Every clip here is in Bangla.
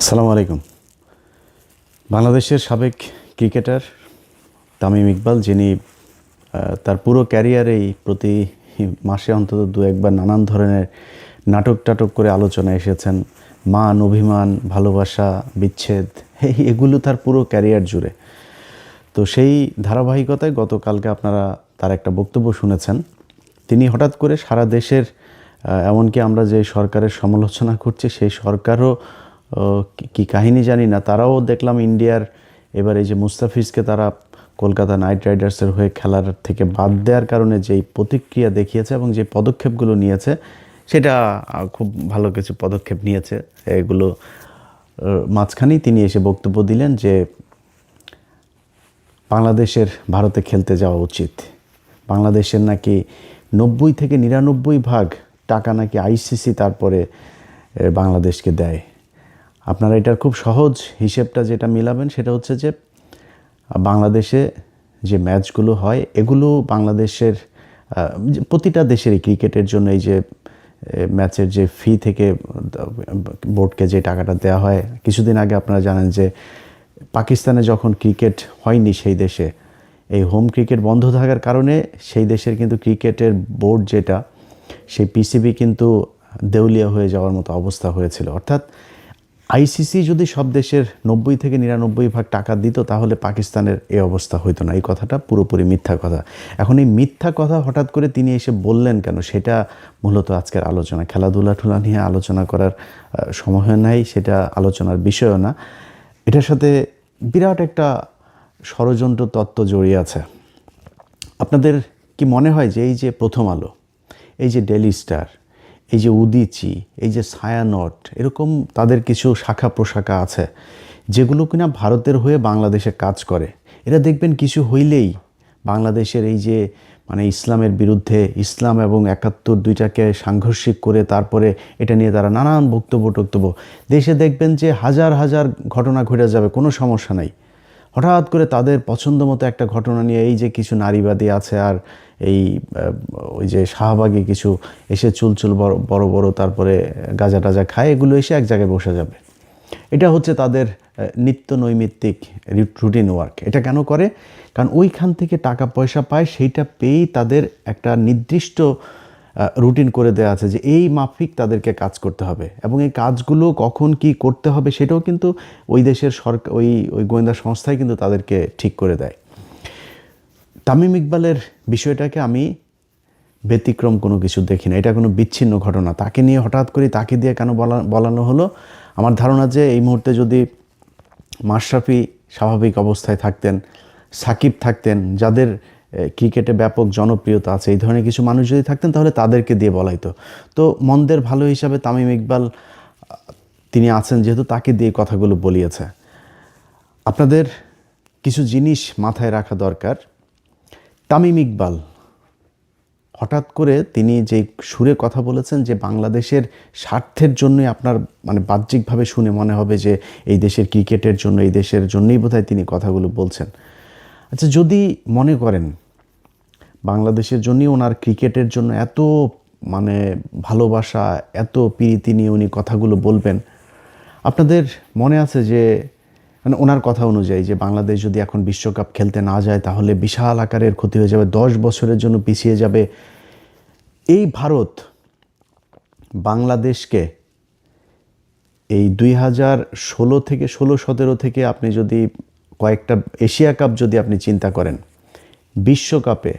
আসসালামু আলাইকুম। বাংলাদেশের সাবেক ক্রিকেটার তামিম ইকবাল, যিনি তার পুরো ক্যারিয়ারেই প্রতি মাসে অন্তত দু একবার নানান ধরনের নাটক টাটক করে আলোচনায় এসেছেন। মান, অভিমান, ভালোবাসা, বিচ্ছেদ, এগুলো তার পুরো ক্যারিয়ার জুড়ে। তো সেই ধারাবাহিকতায় গতকালকে আপনারা তার একটা বক্তব্য শুনেছেন। তিনি হঠাৎ করে সারা দেশের, এমনকি আমরা যে সরকারের সমালোচনা করছি সেই সরকারও কি কাহিনী জানি না, তারাও দেখলাম ইন্ডিয়ার এবার এই যে মুস্তাফিজকে তারা কলকাতা নাইট রাইডার্সের হয়ে খেলার থেকে বাদ দেওয়ার কারণে যেই প্রতিক্রিয়া দেখিয়েছে এবং যে পদক্ষেপগুলো নিয়েছে, সেটা খুব ভালো কিছু পদক্ষেপ নিয়েছে। এগুলো মাঝখানেই তিনি এসে বক্তব্য দিলেন যে বাংলাদেশের ভারতে খেলতে যাওয়া উচিত। বাংলাদেশের নাকি 90 থেকে 99% টাকা নাকি আইসিসি তারপরে বাংলাদেশকে দেয়। আপনারা এটার খুব সহজ হিসেবটা যেটা মিলাবেন সেটা হচ্ছে যে বাংলাদেশে যে ম্যাচগুলো হয় এগুলো বাংলাদেশের প্রতিটা দেশেরই ক্রিকেটের জন্য এই যে ম্যাচের যে ফি থেকে বোর্ডকে যে টাকাটা দেওয়া হয়, কিছুদিন আগে আপনারা জানেন যে পাকিস্তানে যখন ক্রিকেট হয়নি সেই দেশে, এই হোম ক্রিকেট বন্ধ থাকার কারণে সেই দেশের কিন্তু ক্রিকেটের বোর্ড যেটা, সেই পিসিবি কিন্তু দেউলিয়া হয়ে যাওয়ার মতো অবস্থা হয়েছিল। অর্থাৎ আইসিসি যদি সব দেশের 90 থেকে 99% টাকা দিত তাহলে পাকিস্তানের এই অবস্থা হইতো না। এই কথাটা পুরোপুরি মিথ্যা কথা। এখন এই মিথ্যা কথা হঠাৎ করে তিনি এসে বললেন কেন, সেটা মূলত আজকের আলোচনা। খেলাধুলা নিয়ে আলোচনা করার সময় নাই, সেটা আলোচনার বিষয়ও না। এটার সাথে বিরাট একটা ষড়যন্ত্র তত্ত্ব জড়িয়ে আছে। আপনাদের কি মনে হয় যে এই যে প্রথম আলো, এই যে ডেইলি স্টার, এই যে উদীচি, এই যে ছায়ানট, এরকম তাদের কিছু শাখা প্রশাখা আছে যেগুলো কিনা ভারতের হয়ে বাংলাদেশে কাজ করে, এরা দেখবেন কিছু হইলেই বাংলাদেশের এই যে ইসলামের বিরুদ্ধে, ইসলাম এবং 71 দুইটাকে সাংঘর্ষিক করে তারপরে এটা নিয়ে তারা নানান বক্তব্য দেশে দেখবেন যে হাজার হাজার ঘটনা ঘটে যাবে, কোনো সমস্যা নাই। হঠাৎ করে তাদের পছন্দ মতো একটা ঘটনা নিয়ে এই যে কিছু নারীবাদী আছে আর এই ওই যে শাহবাগী কিছু এসে চুলচুল বড় বড় তারপরে গাঁজা টাজা খায়, এগুলো এসে এক জায়গায় বসে যাবে। এটা হচ্ছে তাদের নিত্য নৈমিত্তিক রুটিন ওয়ার্ক। এটা কেন করে? কারণ ওইখান থেকে টাকা পয়সা পায়, সেইটা পেয়েই তাদের একটা নির্দিষ্ট রুটিন করে দেওয়া আছে যে এই মাফিক তাদেরকে কাজ করতে হবে, এবং এই কাজগুলো কখন কি করতে হবে সেটাও কিন্তু ওই দেশের সরকার, ওই গোয়েন্দা সংস্থাই কিন্তু তাদেরকে ঠিক করে দেয়। তামিম ইকবালের বিষয়টাকে আমি ব্যতিক্রম কোনো কিছু দেখি না, এটা কোনো বিচ্ছিন্ন ঘটনা। তাকে নিয়ে হঠাৎ করে তাকে দিয়ে কেন বলানো হলো? আমার ধারণা যে এই মুহূর্তে যদি মাশরাফি স্বাভাবিক অবস্থায় থাকতেন, সাকিব থাকতেন, যাদের ক্রিকেটে ব্যাপক জনপ্রিয়তা আছে, এই ধরনের কিছু মানুষ যদি থাকতেন তাহলে তাদেরকে দিয়ে বলাইতো। তো মন্দের ভালো হিসাবে তামিম ইকবাল তিনি আছেন যেহেতু, তাকে দিয়ে কথাগুলো বলিয়েছে। আপনাদের কিছু জিনিস মাথায় রাখা দরকার। তামিম ইকবাল হঠাৎ করে তিনি যে সুরে কথা বলেছেন যে বাংলাদেশের স্বার্থের জন্যই, আপনার বাহ্যিকভাবে শুনে মনে হবে যে এই দেশের ক্রিকেটের জন্য, এই দেশের জন্যই বোধহয় তিনি কথাগুলো বলছেন। আচ্ছা, যদি মনে করেন বাংলাদেশের জন্যই ওনার ক্রিকেটের জন্য এত ভালোবাসা, এত প্রীতি নিয়ে উনি কথাগুলো বলবেন, আপনাদের মনে আছে যে ওনার কথা অনুযায়ী যে বাংলাদেশ যদি এখন বিশ্বকাপ খেলতে না যায় তাহলে বিশাল আকারের ক্ষতি হয়ে যাবে, 10 বছরের জন্য পিছিয়ে যাবে। এই ভারত বাংলাদেশকে এই 2016 থেকে 16-17 থেকে আপনি যদি কয়েকটা এশিয়া কাপ যদি আপনি চিন্তা করেন, বিশ্বকাপে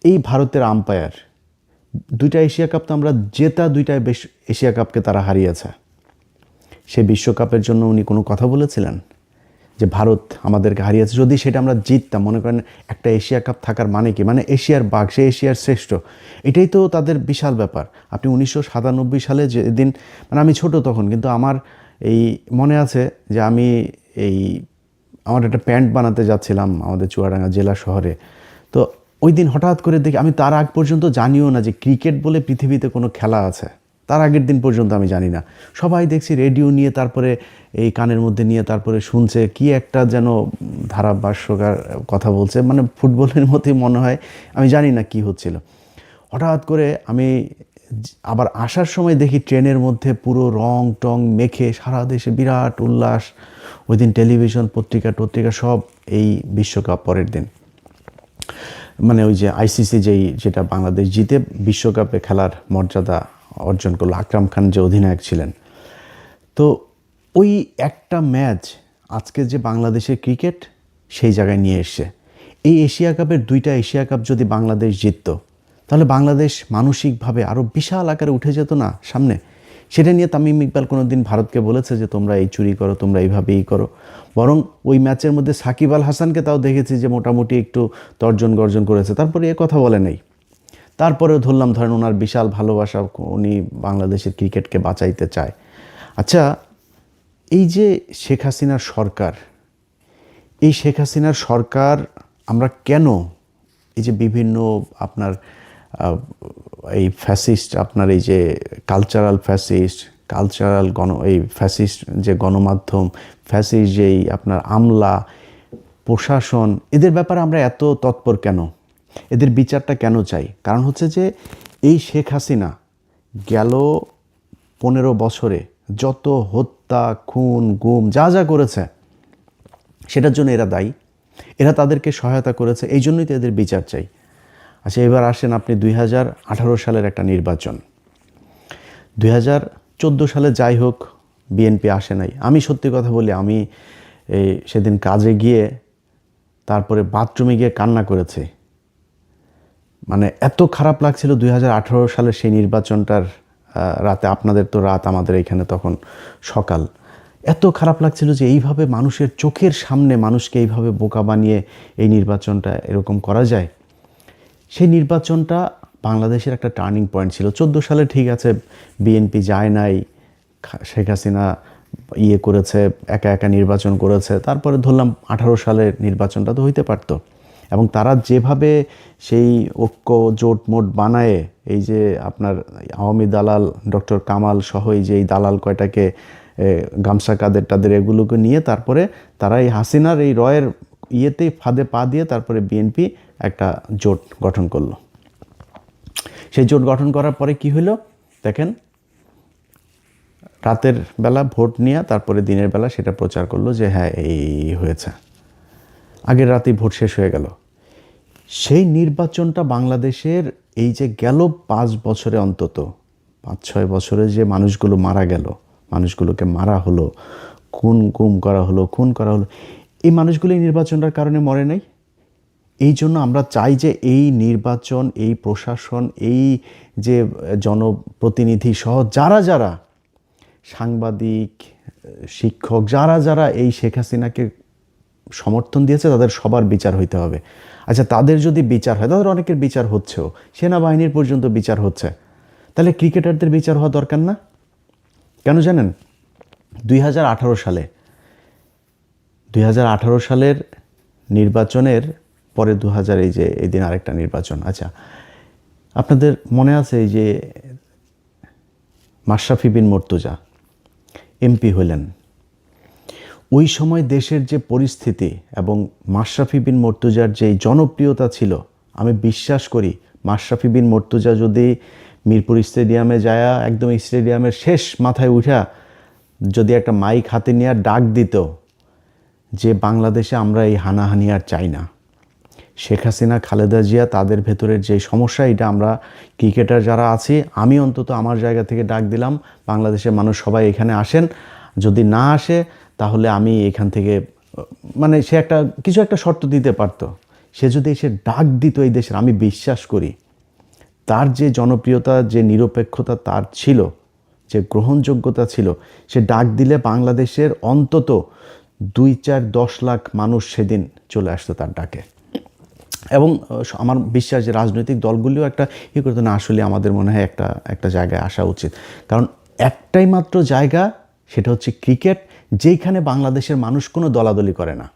এই ভারতের আম্পায়ার, 2টা এশিয়া কাপ তো আমরা জেতা, 2টা এশিয়া কাপকে তারা হারিয়েছে। সে বিশ্বকাপের জন্য উনি কোনো কথা বলেছিলেন যে ভারত আমাদেরকে হারিয়েছে? যদি সেটা আমরা জিততাম, মনে করেন একটা এশিয়া কাপ থাকার মানে কি, এশিয়ার বাঘ, সে এশিয়ার শ্রেষ্ঠ, এটাই তো তাদের বিশাল ব্যাপার। আপনি 1997 সালে যেদিন, আমি ছোট তখন, কিন্তু আমার এই মনে আছে যে আমি আমার একটা প্যান্ট বানাতে যাচ্ছিলাম আমাদের চুয়াডাঙ্গা জেলা শহরে। তো ওই দিন হঠাৎ করে দেখি, আমি তার আগ পর্যন্ত জানিও না যে ক্রিকেট বলে পৃথিবীতে কোনো খেলা আছে, তার আগের দিন পর্যন্ত আমি জানি না। সবাই দেখছি রেডিও নিয়ে, তারপরে এই কানের মধ্যে নিয়ে তারপরে শুনছে কি একটা যেন ধারাভাষ্যকার কথা বলছে, ফুটবলের মতোই মনে হয়, আমি জানি না কি হচ্ছিল। হঠাৎ করে আমি আবার আসার সময় দেখি ট্রেনের মধ্যে পুরো রং টং মেখে সারা দেশে বিরাট উল্লাস। ওই দিন টেলিভিশন পত্রিকা সব এই বিশ্বকাপ পরের দিন, মানে ওই যে আইসিসি যেটা বাংলাদেশ জিতে বিশ্বকাপে খেলার মর্যাদা অর্জন করলো, আকরাম খান যে অধিনায়ক ছিলেন। তো ওই একটা ম্যাচ আজকে যে বাংলাদেশের ক্রিকেট সেই জায়গায় নিয়ে এসছে। এই এশিয়া কাপের 2টা এশিয়া কাপ যদি বাংলাদেশ জিতত, তাহলে বাংলাদেশ মানসিকভাবে আরও বিশাল আকারে উঠে যেত না সামনে। সেটা নিয়ে তামিম ইকবাল কোনো দিন ভারতকে বলেছে যে তোমরা এই চুরি করো, তোমরা এইভাবেই করো। বরং ওই ম্যাচের মধ্যে সাকিব আল হাসানকে তাও দেখেছি যে মোটামুটি একটু তর্জন গর্জন করেছে, তারপরে এ কথা বলে নেই। তারপরেও ধরেন ওনার বিশাল ভালোবাসা, উনি বাংলাদেশের ক্রিকেটকে বাঁচাইতে চায়। আচ্ছা, এই যে শেখ হাসিনার সরকার, এই শেখ হাসিনার সরকার আমরা কেন এই যে বিভিন্ন আপনার এই ফ্যাসিস্ট, আপনার এই যে কালচারাল এই ফ্যাসিস্ট যে গণমাধ্যম, ফ্যাসিস্ট যেই আপনার আমলা প্রশাসন, এদের ব্যাপারে আমরা এত তৎপর কেন? এদের বিচারটা কেন চাই? কারণ হচ্ছে যে এই শেখ হাসিনা গেল 15 বছরে যত হত্যা, খুন, গুম যা করেছে সেটার জন্য এরা দায়ী, এরা তাদেরকে সহায়তা করেছে, এই জন্যই তো এদের বিচার চাই। আচ্ছা, এবার আসেন আপনি 2018 সালের একটা নির্বাচন। 2014 সালে যাই হোক বিএনপি আসে নাই। আমি সত্যি কথা বলি, আমি সেদিন কাজে গিয়ে তারপরে বাথরুমে গিয়ে কান্না করেছি। মানে এত খারাপ লাগছিল 2018 সালের সেই নির্বাচনটার রাতে। আপনাদের তো রাত, আমাদের এখানে তখন সকাল। এত খারাপ লাগছিল যে এইভাবে মানুষের চোখের সামনে মানুষকে এইভাবে বোকা বানিয়ে এই নির্বাচনটা এরকম করা যায়। সেই নির্বাচনটা বাংলাদেশের একটা টার্নিং পয়েন্ট ছিল। 14 সালে ঠিক আছে বিএনপি যায় নাই, শেখ হাসিনা করেছে, একা নির্বাচন করেছে। তারপরে ধরলাম 18 সালের নির্বাচনটা তো হইতে পারত। এবং তারা যেভাবে সেই ঐক্য জোট মোট বানায়, এই যে আপনার আওয়ামী দালাল ডক্টর কামাল সহ এই যে এই দালাল কয়টাকে গামছা কাদের টাদের এগুলোকে নিয়ে তারপরে তারা এই হাসিনার এই রয়ের ফাঁদে পা দিয়ে তারপরে বিএনপি একটা জোট গঠন করলো। সেই জোট গঠন করার পরে কি হলো দেখেন, রাতের বেলা ভোট নিয়ে তারপরে দিনের বেলা সেটা প্রচার করলো যে হ্যাঁ এই হয়েছে, আগের রাতেই ভোট শেষ হয়ে গেল। সেই নির্বাচনটা বাংলাদেশের এই যে গেল 5 বছরে, অন্তত 5-6 বছরে যে মানুষগুলো মারা গেল, মানুষগুলোকে মারা হলো, খুন করা হলো, এই মানুষগুলো এই নির্বাচনটার কারণে মরে নাই। এই জন্য আমরা চাই যে এই নির্বাচন, এই প্রশাসন, এই যে জনপ্রতিনিধি সহ যারা সাংবাদিক, শিক্ষক, যারা এই শেখ হাসিনাকে সমর্থন দিয়েছে তাদের সবার বিচার হইতে হবে। আচ্ছা, তাদের যদি বিচার হয়, তাদের অনেকের বিচার হচ্ছেও, সেনাবাহিনীর পর্যন্ত বিচার হচ্ছে, তাহলে ক্রিকেটারদের বিচার হওয়া দরকার না? কেন জানেন? 2018 সালের নির্বাচনের পরে এই দিন আরেকটা নির্বাচন। আচ্ছা, আপনাদের মনে আছে এই যে মাশরাফি বিন মুর্তজা এমপি হলেন, ওই সময় দেশের যে পরিস্থিতি এবং মাশরাফি বিন মুর্তজার যে জনপ্রিয়তা ছিল, আমি বিশ্বাস করি মাশরাফি বিন মুর্তজা যদি মিরপুর স্টেডিয়ামে যায়, একদম স্টেডিয়ামের শেষ মাথায় উঠা যদি একটা মাইক হাতে নিয়ে ডাক দিত যে বাংলাদেশে আমরা এই হানাহানি আর চাই না, শেখ হাসিনা, খালেদা জিয়া, তাদের ভেতরের যে সমস্যা, এটা আমরা ক্রিকেটার যারা আছি, আমি অন্তত আমার জায়গা থেকে ডাক দিলাম, বাংলাদেশের মানুষ সবাই এখানে আসেন, যদি না আসে তাহলে আমি এখান থেকে, মানে সে কিছু একটা শর্ত দিতে পারতো। সে যদি এসে ডাক দিত এই দেশের, আমি বিশ্বাস করি তার যে জনপ্রিয়তা, যে নিরপেক্ষতা তার ছিল, যে গ্রহণযোগ্যতা ছিল, সে ডাক দিলে বাংলাদেশের অন্তত 2-4-10 লাখ মানুষ সেদিন চলে আসতো তার ডাকে। এবং আমার বিশ্বাস যে রাজনৈতিক দলগুলিও একটা করতো না, আসলে আমাদের মনে হয় একটা জায়গায় আসা উচিত। কারণ একটাই মাত্র জায়গা, সেটা হচ্ছে ক্রিকেট, যেইখানে বাংলাদেশের মানুষ কোনো দলাদলি করে না।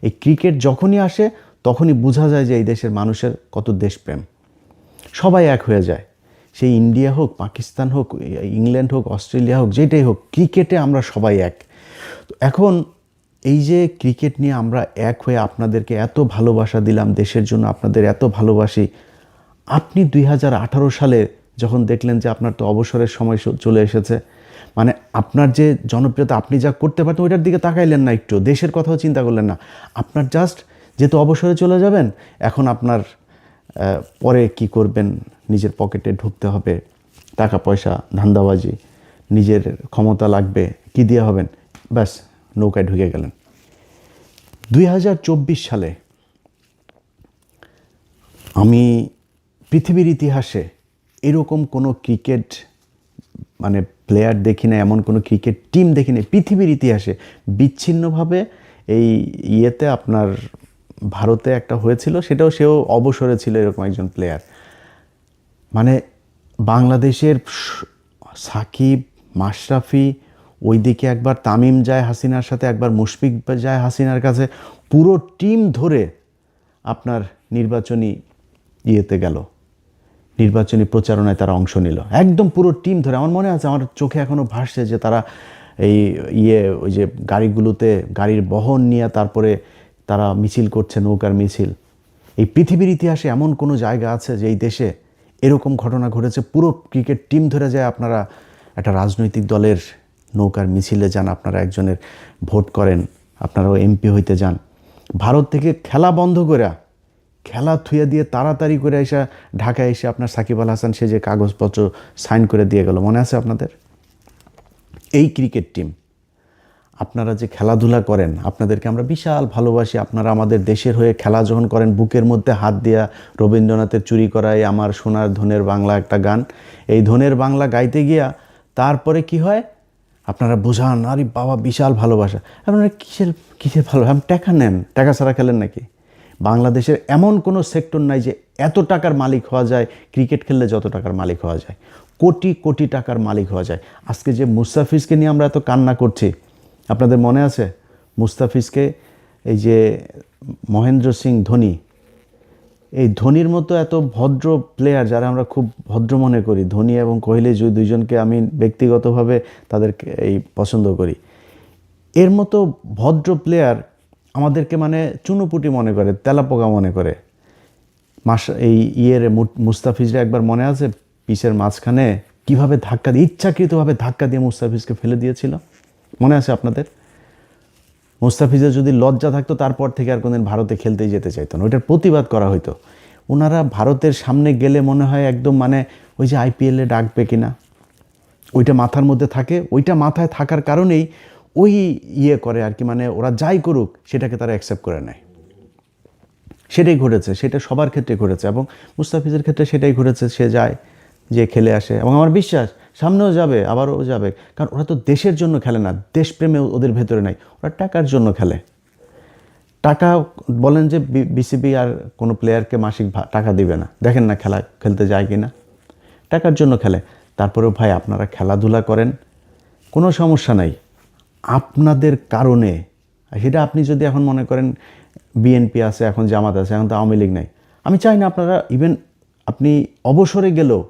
এই ক্রিকেট যখনই আসে তখনই বোঝা যায় যে এই দেশের মানুষের কত দেশপ্রেম, সবাই এক হয়ে যায়। সেই ইন্ডিয়া হোক, পাকিস্তান হোক, ইংল্যান্ড হোক, অস্ট্রেলিয়া হোক, যেটাই হোক, ক্রিকেটে আমরা সবাই এক। এখন এই যে ক্রিকেট নিয়ে আমরা এক হয়ে আপনাদেরকে এত ভালোবাসা দিলাম, দেশের জন্য আপনাদের এত ভালোবাসি, আপনি 2018 সালে যখন দেখলেন যে আপনার তো অবসরের সময় চলে এসেছে, মানে আপনার যে জনপ্রিয়তা, আপনি যা করতে পারতেন ওইটার দিকে তাকাইলেন না, একটু দেশের কথাও চিন্তা করলেন না। আপনার জাস্ট যেহেতু অবসরে চলে যাবেন, এখন আপনার পরে কি করবেন, নিজের পকেটে ঢুকতে হবে, টাকা পয়সা, ধান্দাবাজি, নিজের ক্ষমতা লাগবে, কি দিয়ে হবেন, ব্যাস নৌকায় ঢুকে গেলেন। 2024 সালে আমি পৃথিবীর ইতিহাসে এরকম কোনো ক্রিকেট মানে প্লেয়ার দেখি না, এমন কোনো ক্রিকেট টিম দেখি না পৃথিবীর ইতিহাসে। বিচ্ছিন্নভাবে এই ইয়েতে আপনার ভারতে একটা হয়েছিল, সেও অবসরে ছিল এরকম একজন প্লেয়ার। মানে বাংলাদেশের সাকিব, মাশরাফি, ওইদিকে একবার তামিম যায় হাসিনার সাথে, একবার মুশফিক যায় হাসিনার কাছে, পুরো টিম ধরে আপনার নির্বাচনী ইয়েতে গেল, নির্বাচনী প্রচারণায় তারা অংশ নিল, একদম পুরো টিম ধরে। আমার মনে আছে, আমার চোখে এখনও ভাসছে যে তারা এই ওই যে গাড়িগুলোতে, গাড়ির বহন নিয়ে তারপরে তারা মিছিল করছে, নৌকার মিছিল। এই পৃথিবীর ইতিহাসে এমন কোনো জায়গা আছে যে এই দেশে এরকম ঘটনা ঘটেছে, পুরো ক্রিকেট টিম ধরে যায়, আপনারা একটা রাজনৈতিক দলের নৌকার মিছিলে যান, আপনারা একজনের ভোট করেন, আপনারাও এমপি হইতে যান, ভারত থেকে খেলা বন্ধ করে, খেলা থুয়ে দিয়ে তাড়াতাড়ি করে এসে ঢাকায় এসে আপনার সাকিব আল হাসান সে যে কাগজপত্র সাইন করে দিয়ে গেল, মনে আছে আপনাদের? এই ক্রিকেট টিম, আপনারা যে খেলাধুলা করেন, আপনাদেরকে আমরা বিশাল ভালোবাসি। আপনারা আমাদের দেশের হয়ে খেলা যখন করেন, বুকের মধ্যে হাত দিয়া রবীন্দ্রনাথের চুরি করায় আমার সোনার ধনের বাংলা একটা গান, এই ধনের বাংলা গাইতে গিয়া তারপরে কি হয়, আপনারা বোঝান, আরে বাবা বিশাল ভালোবাসা। আপনারা কিসের ভালো, আপনি টাকা নেন, টাকা ছাড়া খেলেন নাকি? বাংলাদেশের এমন কোনো সেক্টর নাই যে এত টাকার মালিক হওয়া যায়, ক্রিকেট খেললে যত টাকার মালিক হওয়া যায়, কোটি কোটি টাকার মালিক হওয়া যায়। আজকে যে মুস্তাফিজকে নিয়ে আমরা এত কান্না করছি, আপনাদের মনে আছে? মুস্তাফিজকে এই যে মহেন্দ্র সিং ধোনি, এই ধোনির মতো এত ভদ্র প্লেয়ার, যারা আমরা খুব ভদ্র মনে করি, ধোনি এবং কোহলি দুইজনকে আমি ব্যক্তিগতভাবে তাদেরকে এই পছন্দ করি, এর মতো ভদ্র প্লেয়ার আমাদেরকে মানে চুনোপুটি মনে করে, তেলাপোকা মনে করে। এই মুস্তাফিজরা একবার মনে আছে পিচের মাঝখানে কীভাবে ধাক্কা দিয়ে, ইচ্ছাকৃতভাবে ধাক্কা দিয়ে মুস্তাফিজকে ফেলে দিয়েছিল, মনে আছে আপনাদের? মুস্তাফিজের যদি লজ্জা থাকতো, তারপর থেকে আর কোনদিন ভারতে খেলতেই যেতে চাইতো না, ওইটার প্রতিবাদ করা হইতো। ওনারা ভারতের সামনে গেলে মনে হয় একদম মানে ওই যে আইপিএলে ডাকবে কিনা ওইটা মাথার মধ্যে থাকে, ওইটা মাথায় থাকার কারণেই ওই করে আর কি, মানে ওরা যাই করুক সেটাকে তারা অ্যাকসেপ্ট করে নেয়। সেটাই ঘটেছে, সেটা সবার ক্ষেত্রে ঘটেছে, এবং মুস্তাফিজের ক্ষেত্রে সেটাই ঘটেছে। সে যায়, যে খেলে আসে, এবং আমার বিশ্বাস সামনেও যাবে, আবারও যাবে, কারণ ওরা তো দেশের জন্য খেলে না, দেশপ্রেমে ওদের ভেতরে নাই, ওরা টাকার জন্য খেলে। টাকা বলেন যে বিসিবি আর কোনো প্লেয়ারকে মাসিক টাকা দিবে না, দেখেন না খেলা খেলতে যায় কি না, টাকার জন্য খেলে। তারপরেও ভাই আপনারা খেলাধুলা করেন, কোনো সমস্যা নাই, আপনাদের কারণে। সেটা আপনি যদি এখন মনে করেন বিএনপি আছে, এখন জামাত আছে, এখন তো আওয়ামী লীগ নাই, আমি চাই না আপনারা, ইভেন আপনি অবসরে গেলেও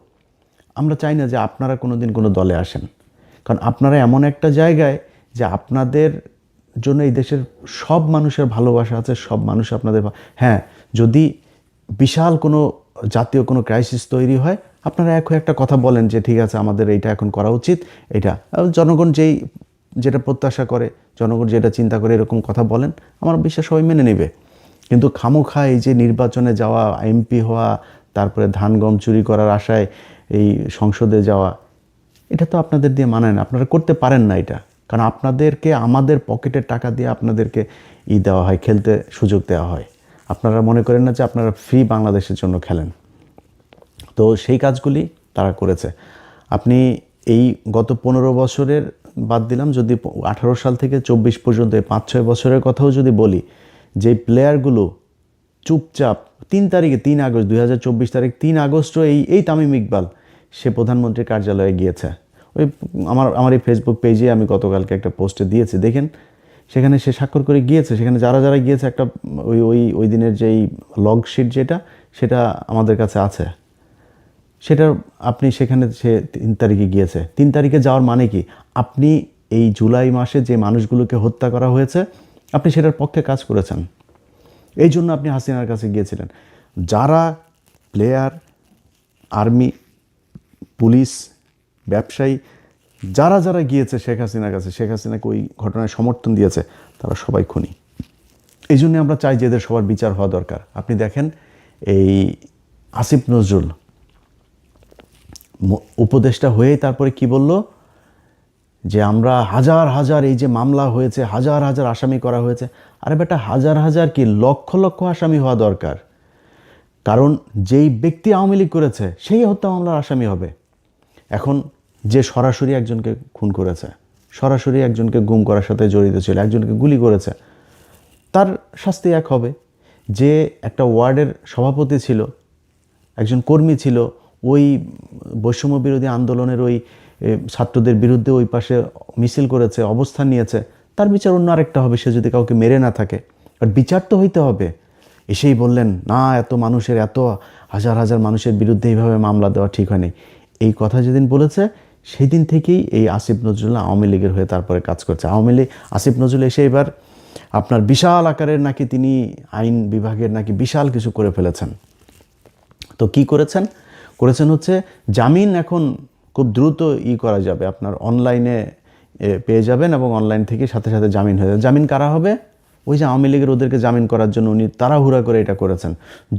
আমরা চাই না যে আপনারা কোনো দিন কোনো দলে আসেন, কারণ আপনারা এমন একটা জায়গায় যে আপনাদের জন্য এই দেশের সব মানুষের ভালোবাসা আছে, সব মানুষ আপনাদের। হ্যাঁ, যদি বিশাল কোনো জাতীয় কোনো ক্রাইসিস তৈরি হয়, আপনারা একটা কথা বলেন যে ঠিক আছে আমাদের এইটা এখন করা উচিত, এটা জনগণ যেটা প্রত্যাশা করে, জনগণ যেটা চিন্তা করে, এরকম কথা বলেন, আমার বিশ্বাস সবাই মেনে নেবে। কিন্তু খামোখা এই যে নির্বাচনে যাওয়া, এমপি হওয়া, তারপরে ধান গম চুরি করার আশায় এই সংসদে যাওয়া, এটা তো আপনাদের দিয়ে মানায় না, আপনারা করতে পারেন না এটা, কারণ আপনাদেরকে আমাদের পকেটের টাকা দিয়ে আপনাদেরকে দেওয়া হয়, খেলতে সুযোগ দেওয়া হয়। আপনারা মনে করেন না যে আপনারা ফ্রি বাংলাদেশের জন্য খেলেন। তো সেই কাজগুলি তারা করেছে। আপনি এই গত 15 বছরের বাদ দিলাম, যদি 18 সাল থেকে 24 পর্যন্ত এই 5-6 বছরের কথাও যদি বলি, যে প্লেয়ারগুলো চুপচাপ 3 আগস্ট 2024 তারিখ 3 আগস্টও এই তামিম ইকবাল সে প্রধানমন্ত্রীর কার্যালয়ে গিয়েছে। ওই আমার এই ফেসবুক পেজে আমি গতকালকে একটা পোস্টে দিয়েছি, দেখেন সেখানে সে স্বাক্ষর করে গিয়েছে। সেখানে যারা যারা গিয়েছে একটা ওই দিনের যেই লগ শিট সেটা আমাদের কাছে আছে, সেটা আপনি সেখানে সে 3 তারিখে গিয়েছে। 3 তারিখে যাওয়ার মানে কি, আপনি এই জুলাই মাসে যে মানুষগুলোকে হত্যা করা হয়েছে আপনি সেটার পক্ষে কাজ করেছেন, এই জন্য আপনি হাসিনার কাছে গিয়েছিলেন। যারা প্লেয়ার, আর্মি, পুলিশ, ব্যবসায়ী, যারা যারা গিয়েছে শেখ হাসিনার কাছে, শেখ হাসিনাকে ওই ঘটনায় সমর্থন দিয়েছে, তারা সবাই খুনি। এই জন্যে আমরা চাই যে এদের সবার বিচার হওয়া দরকার। আপনি দেখেন এই আসিফ নজরুল উপদেষ্টা হয়েই তারপরে কি বলল, যে আমরা হাজার হাজার এই যে মামলা হয়েছে, হাজার হাজার আসামি করা হয়েছে। আরে বেটা, হাজার হাজার কি, লক্ষ লক্ষ আসামি হওয়া দরকার। কারণ যেই ব্যক্তি আওয়ামী লীগ করেছে সেই হত্যা মামলার আসামি হবে। এখন যে সরাসরি একজনকে খুন করেছে, সরাসরি একজনকে গুম করার সাথে জড়িত ছিল, একজনকে গুলি করেছে, তার শাস্তি এক হবে। যে একটা ওয়ার্ডের সভাপতি ছিল, একজন কর্মী ছিল, ওই বৈষম্য বিরোধী আন্দোলনের ওই ছাত্রদের বিরুদ্ধে ওই পাশে মিছিল করেছে, অবস্থান নিয়েছে, তার বিচার অন্য আরেকটা হবে, সে যদি কাউকে মেরে না থাকে। আর বিচার তো হইতে হবে। এসেই বললেন না, এত মানুষের, এত হাজার হাজার মানুষের বিরুদ্ধে এইভাবে মামলা দেওয়া ঠিক হয়নি, এই কথা যেদিন বলেছে সেই দিন থেকেই এই আসিফ নজরুল আওয়ামী লীগের হয়ে তারপরে কাজ করছে। আওয়ামী লীগ, আসিফ নজরুল এসে এবার আপনার বিশাল আকারের নাকি তিনি আইন বিভাগের নাকি বিশাল কিছু করে ফেলেছেন। তো কি করেছেন হচ্ছে জামিন এখন খুব দ্রুত করা যাবে, আপনার অনলাইনে পেয়ে যাবেন এবং অনলাইন থেকে সাথে সাথে জামিন হয়ে যাবে। জামিন কারা হবে? ওই যে আওয়ামী লীগের ওদেরকে জামিন করার জন্য উনি তাড়াহুড়া করে এটা করেছেন।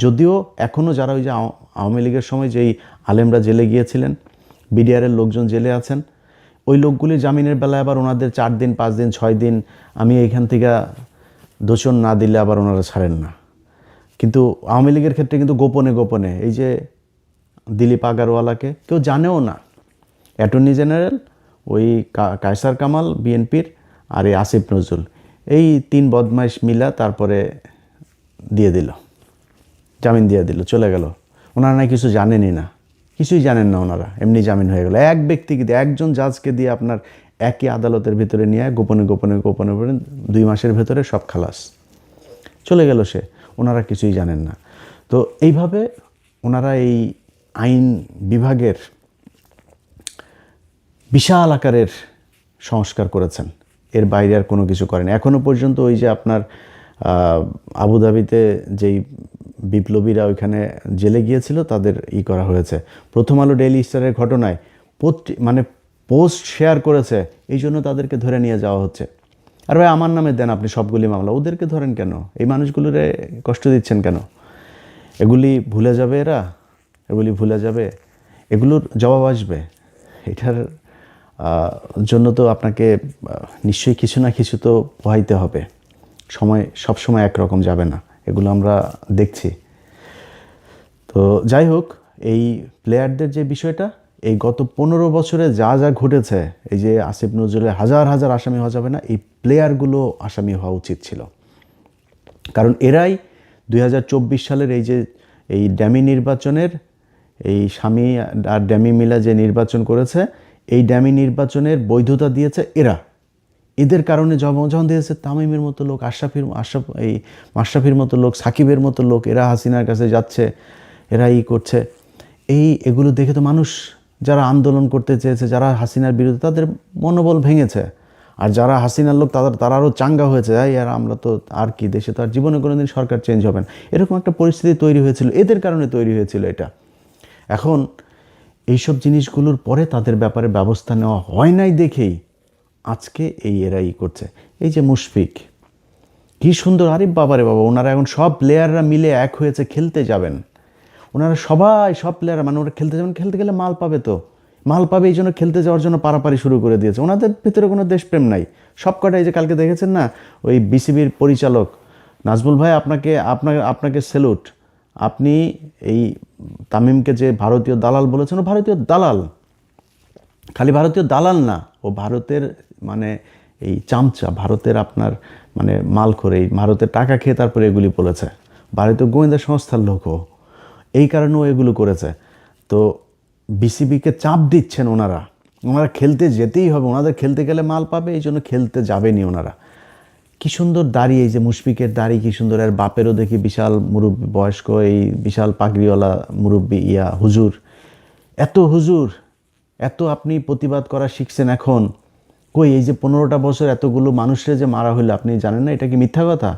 যদিও এখনও যারা ওই যে আওয়ামী লীগের সময় যেই আলেমরা জেলে গিয়েছিলেন, বিডিআরের লোকজন জেলে আছেন, ওই লোকগুলির জামিনের বেলায় আবার ওনাদের 4 দিন 5 দিন 6 দিন আমি এইখান থেকে দোষণ না দিলে আবার ওনারা ছাড়েন না। কিন্তু আওয়ামী লীগের ক্ষেত্রে কিন্তু গোপনে গোপনে, এই যে দিলীপ আগারওয়ালাকে কেউ জানেও না, অ্যাটর্নি জেনারেল, ওই কায়সার কামাল বিএনপির, আর এই আসিফ নজরুল, এই 3 বদমাইশ মিলা তারপরে দিয়ে দিল, জামিন দিয়ে দিল, চলে গেল। ওনারা না কিছু জানেনই না, কিছুই জানেন না ওনারা, এমনি জামিন হয়ে গেল। এক ব্যক্তিকে দিয়ে, একজন জাজকে দিয়ে আপনার একই আদালতের ভিতরে নিয়ে গোপনে গোপনে গোপনে গোপনে 2 মাসের ভেতরে সব খালাস, চলে গেল সে। ওনারা কিছুই জানেন না। তো এইভাবে ওনারা এই আইন বিভাগের বিশাল আকারের সংস্কার করেছেন, এর বাইরে আর কোনো কিছু করেন। এখনও পর্যন্ত ওই যে আপনার আবুধাবিতে যেই বিপ্লবীরা ওইখানে জেলে গিয়েছিল তাদের করা হয়েছে। প্রথম আলো ডেইলি স্টারের ঘটনায় মানে পোস্ট শেয়ার করেছে, এই জন্য তাদেরকে ধরে নিয়ে যাওয়া হচ্ছে। আর ভাই আমার নামে দেন আপনি সবগুলি মামলা, ওদেরকে ধরেন কেন? এই মানুষগুলোরে কষ্ট দিচ্ছেন কেন? এগুলি ভুলে যাবে এরা, এগুলি ভুলে যাবে, এগুলোর জবাব আসবে। এটার জন্য তো আপনাকে নিশ্চয়ই কিছু না কিছু তো পোহাইতে হবে। সময় সব সময় একরকম যাবে না, এগুলো আমরা দেখছি। তো যাই হোক, এই প্লেয়ারদের যে বিষয়টা, এই গত 15 বছরে যা যা ঘটেছে, এই যে আসিফ নজরুলের হাজার হাজার আসামি হওয়া যাবে না, এই প্লেয়ারগুলো আসামি হওয়া উচিত ছিল। কারণ এরাই 2024 সালের এই যে এই ড্যামি নির্বাচনের, এই স্বামী আর ড্যামি মিলা যে নির্বাচন করেছে, এই ড্যামি নির্বাচনের বৈধতা দিয়েছে এরা। এদের কারণে যখন দিয়েছে তামিমের মতো লোক, মাশরাফির মতো লোক, সাকিবের মতো লোক, এরা হাসিনার কাছে যাচ্ছে, এরা করছে। এগুলো দেখে তো মানুষ যারা আন্দোলন করতে চেয়েছে, যারা হাসিনার বিরুদ্ধে, তাদের মনোবল ভেঙেছে। আর যারা হাসিনার লোক তারা আরও চাঙ্গা হয়েছে, আর আমরা তো আর কি, দেশে তো আর জীবনে কোনোদিন সরকার চেঞ্জ হবে না, এরকম একটা পরিস্থিতি তৈরি হয়েছিল, এদের কারণে তৈরি হয়েছিল এটা। এখন এইসব জিনিসগুলোর পরে তাদের ব্যাপারে ব্যবস্থা নেওয়া হয় নাই দেখেই আজকে এরাই করছে। এই যে মুশফিক, কি সুন্দর, আরে বাবারে বাবা, ওনারা এখন সব প্লেয়াররা মিলে এক হয়েছে, খেলতে যাবেন। ওনারা সব প্লেয়াররা, মানে ওরা খেলতে যাবেন, খেলতে গেলে মাল পাবে, তো মাল পাবে, এই জন্য খেলতে যাওয়ার জন্য পারাপারি শুরু করে দিয়েছে। ওনাদের ভিতরে কোনো দেশপ্রেম নাই। সব কটাই যে কালকে দেখেছেন না, ওই বিসিবির পরিচালক নাজমুল ভাই, আপনাকে স্যালুট। আপনি এই তামিমকে যে ভারতীয় দালাল বলেছেন, ও ভারতীয় দালাল, খালি ভারতীয় দালাল না, ও ভারতের মানে এই চামচা, ভারতের আপনার মানে মাল করে, এই ভারতের টাকা খেয়ে তারপরে এগুলি বলেছে। ভারতীয় গোয়েন্দা সংস্থার লোকও, এই কারণে ও এগুলো করেছে। তো বিসিবিকে চাপ দিচ্ছেন ওনারা খেলতে যেতেই হবে, ওনাদের খেলতে গেলে মাল পাবে, এই জন্য খেলতে যাবেনি ওনারা। কী সুন্দর দাড়ি, এই যে মুশফিকের দাড়ি কী সুন্দর, আর বাপেরও দেখি বিশাল মুরব্বী, বয়স্ক, এই বিশাল পাগড়িওয়ালা মুরব্বী, হুজুর, এত আপনি প্রতিবাদ করা শিখছেন এখন। কই, এই যে 15টা বছর এতগুলো মানুষের যে মারা হইলো, আপনি জানেন না এটা কি মিথ্যা কথা?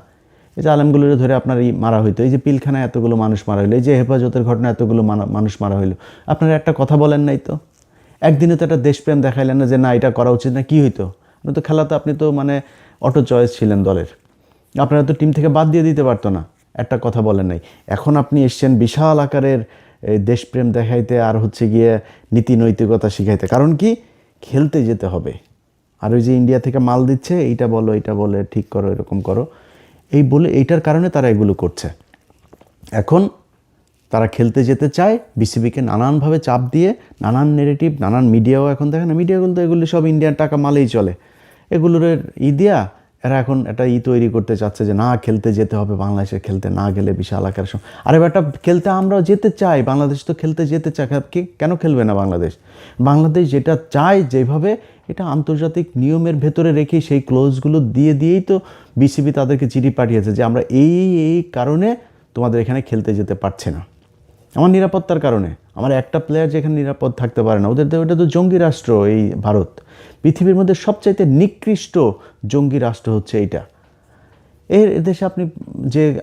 এই যে আলেমগুলোরে ধরে আপনার মারা হইতো, এই যে পিলখানায় এতগুলো মানুষ মারা হইলো, এই যে হেফাজতের ঘটনা এতগুলো মানুষ মারা হইলো, আপনারা একটা কথা বলেন নাই তো। একদিনে তো একটা দেশপ্রেম দেখাইলেন না যে না এটা করা উচিত না, কি হইতো? আপনি তো খেলাতে আপনি তো মানে অটো চয়েস ছিলেন দলের, আপনারা তো টিম থেকে বাদ দিয়ে দিতে পারতো না, একটা কথা বলেন নাই। এখন আপনি এসছেন বিশাল আকারের এই দেশপ্রেম দেখাইতে আর হচ্ছে গিয়ে নীতি নৈতিকতা শিখাইতে। কারণ কি, খেলতে যেতে হবে। আর ওই যে ইন্ডিয়া থেকে মাল দিচ্ছে, এইটা বলো এইটা বলে ঠিক করো এরকম করো, এই বলে এইটার কারণে তারা এগুলো করছে। এখন তারা খেলতে যেতে চায়, বিসিবিকে নানানভাবে চাপ দিয়ে, নানান নেগেটিভ, নানান মিডিয়াও এখন দেখেন না, মিডিয়াগুলো তো এগুলো সব ইন্ডিয়ান টাকা মালেই চলে, এগুলোর দিয়া এরা এখন একটা তৈরি করতে চাচ্ছে যে না খেলতে যেতে হবে, বাংলাদেশে খেলতে না গেলে বিশাল আকার। আরে বেটা, খেলতে আমরাও যেতে চাই, বাংলাদেশ তো খেলতে যেতে চায়, কেন খেলবে না বাংলাদেশ? বাংলাদেশ যেটা চায় যেভাবে, এটা আন্তর্জাতিক নিয়মের ভেতরে রেখে সেই ক্লোজগুলো দিয়েই তো বিসিবি তাদেরকে চিঠি পাঠিয়েছে যে আমরা এই কারণে তোমাদের এখানে খেলতে যেতে পারছে না, আমার নিরাপত্তার কারণে। আমার একটা প্লেয়ার যেখানে নিরাপদ থাকতে পারে না, ওটা তো জঙ্গি রাষ্ট্র এই ভারত। পৃথিবীর মধ্যে সবচাইতে নিকৃষ্ট জঙ্গি রাষ্ট্র হচ্ছে এইটা। এর দেশে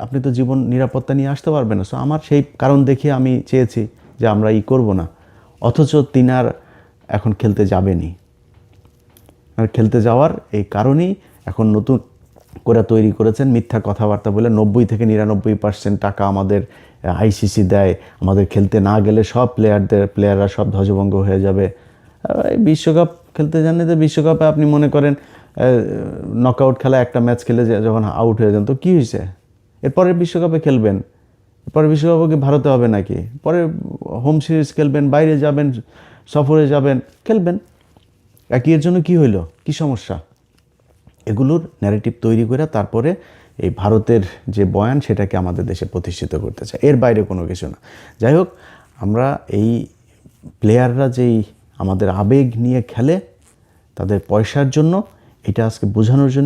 আপনি তো জীবন নিরাপত্তা নিয়ে আসতে পারবেন না। সো আমার সেই কারণ দেখিয়ে আমি চেয়েছি যে আমরা করব না, অথচ তিনার এখন খেলতে যাবেনি। আর খেলতে যাওয়ার এই কারণেই এখন নতুন করে তৈরি করেছেন মিথ্যা কথাবার্তা বলে 90 থেকে 99% টাকা আমাদের আইসিসি দেয়, আমাদের খেলতে না গেলে সব প্লেয়াররা সব ধ্বজভঙ্গ হয়ে যাবে। এই বিশ্বকাপ খেলতে জানলে তো বিশ্বকাপে আপনি মনে করেন নকআউট খেলা একটা ম্যাচ খেলে যখন আউট হয়ে যান তো কী হয়েছে? এরপরের বিশ্বকাপে খেলবেন, এরপরে বিশ্বকাপে কি ভারতে হবে নাকি? পরে হোম সিরিজ খেলবেন, বাইরে যাবেন, সফরে যাবেন, খেলবেন। এর জন্য কি হইলো, কি সমস্যা? এগুলোর ন্যারেটিভ তৈরি করে তারপরে এই ভারতের যে বয়ান সেটাকে আমাদের দেশে প্রতিষ্ঠিত করতে চায়, এর বাইরে কোনো কিছু না। যাই হোক, আমরা এই প্লেয়াররা যেই আমাদের আবেগ নিয়ে খেলে তাদের পয়সার জন্য, এটা আজকে বোঝানোর জন্য